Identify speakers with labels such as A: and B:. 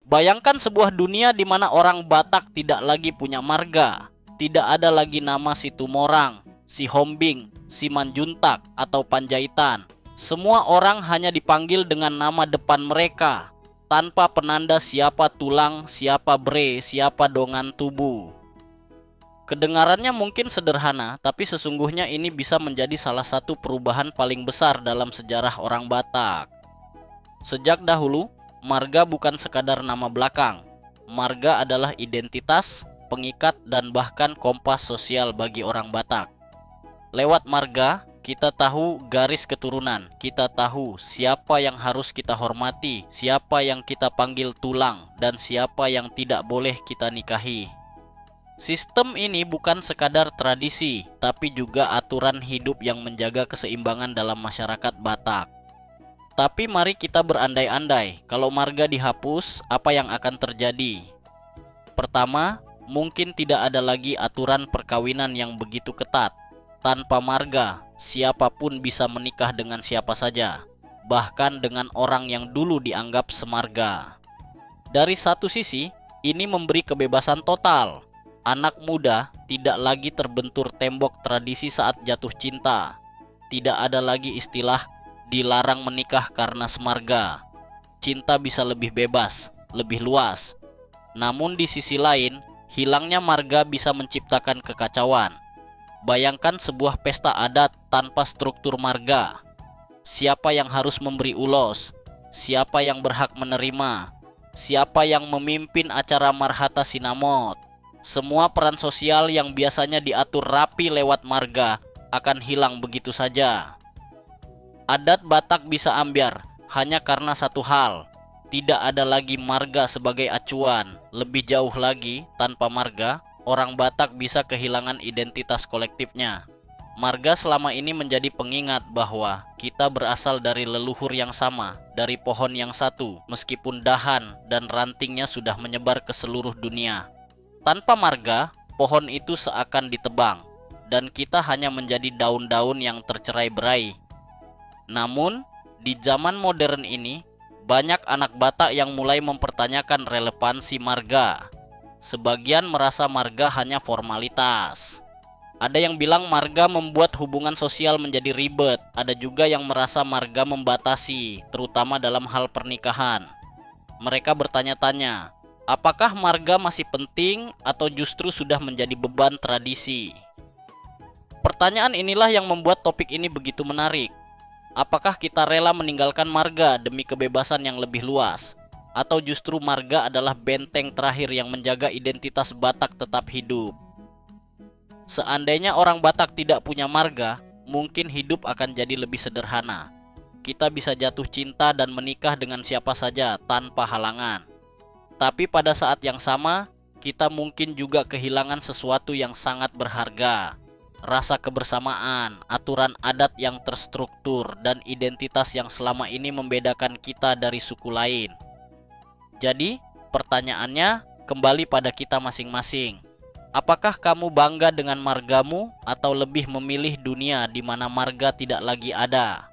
A: Bayangkan sebuah dunia di mana orang Batak tidak lagi punya marga. Tidak ada lagi nama si Tumorang, si Hombing, si Manjuntak, atau Panjaitan. Semua orang hanya dipanggil dengan nama depan mereka, tanpa penanda siapa tulang, siapa bre, siapa dongan tubuh. Kedengarannya mungkin sederhana, tapi sesungguhnya ini bisa menjadi salah satu perubahan paling besar dalam sejarah orang Batak. Sejak dahulu, marga bukan sekadar nama belakang. Marga adalah identitas, pengikat, dan bahkan kompas sosial bagi orang Batak. Lewat marga, kita tahu garis keturunan, kita tahu siapa yang harus kita hormati, siapa yang kita panggil tulang, dan siapa yang tidak boleh kita nikahi. Sistem ini bukan sekadar tradisi, tapi juga aturan hidup yang menjaga keseimbangan dalam masyarakat Batak. Tapi mari kita berandai-andai, kalau marga dihapus, apa yang akan terjadi? Pertama, mungkin tidak ada lagi aturan perkawinan yang begitu ketat. Tanpa marga, siapapun bisa menikah dengan siapa saja, bahkan dengan orang yang dulu dianggap semarga. Dari satu sisi, ini memberi kebebasan total. Anak muda tidak lagi terbentur tembok tradisi saat jatuh cinta. Tidak ada lagi istilah dilarang menikah karena semarga. Cinta bisa lebih bebas, lebih luas. Namun di sisi lain, hilangnya marga bisa menciptakan kekacauan. Bayangkan sebuah pesta adat tanpa struktur marga. Siapa yang harus memberi ulos? Siapa yang berhak menerima? Siapa yang memimpin acara marhata sinamot? Semua peran sosial yang biasanya diatur rapi lewat marga akan hilang begitu saja. Adat Batak bisa ambyar hanya karena satu hal. Tidak ada lagi marga sebagai acuan. Lebih jauh lagi, tanpa marga, orang Batak bisa kehilangan identitas kolektifnya. Marga selama ini menjadi pengingat bahwa kita berasal dari leluhur yang sama, dari pohon yang satu, meskipun dahan dan rantingnya sudah menyebar ke seluruh dunia. Tanpa marga, pohon itu seakan ditebang, dan kita hanya menjadi daun-daun yang tercerai-berai. Namun, di zaman modern ini, banyak anak Batak yang mulai mempertanyakan relevansi marga. Sebagian merasa marga hanya formalitas. Ada yang bilang marga membuat hubungan sosial menjadi ribet. Ada juga yang merasa marga membatasi, terutama dalam hal pernikahan. Mereka bertanya-tanya, apakah marga masih penting atau justru sudah menjadi beban tradisi? Pertanyaan inilah yang membuat topik ini begitu menarik. Apakah kita rela meninggalkan marga demi kebebasan yang lebih luas? Atau justru marga adalah benteng terakhir yang menjaga identitas Batak tetap hidup? Seandainya orang Batak tidak punya marga, mungkin hidup akan jadi lebih sederhana. Kita bisa jatuh cinta dan menikah dengan siapa saja tanpa halangan. Tapi pada saat yang sama, kita mungkin juga kehilangan sesuatu yang sangat berharga. Rasa kebersamaan, aturan adat yang terstruktur, dan identitas yang selama ini membedakan kita dari suku lain. Jadi, pertanyaannya kembali pada kita masing-masing. Apakah kamu bangga dengan margamu atau lebih memilih dunia di mana marga tidak lagi ada?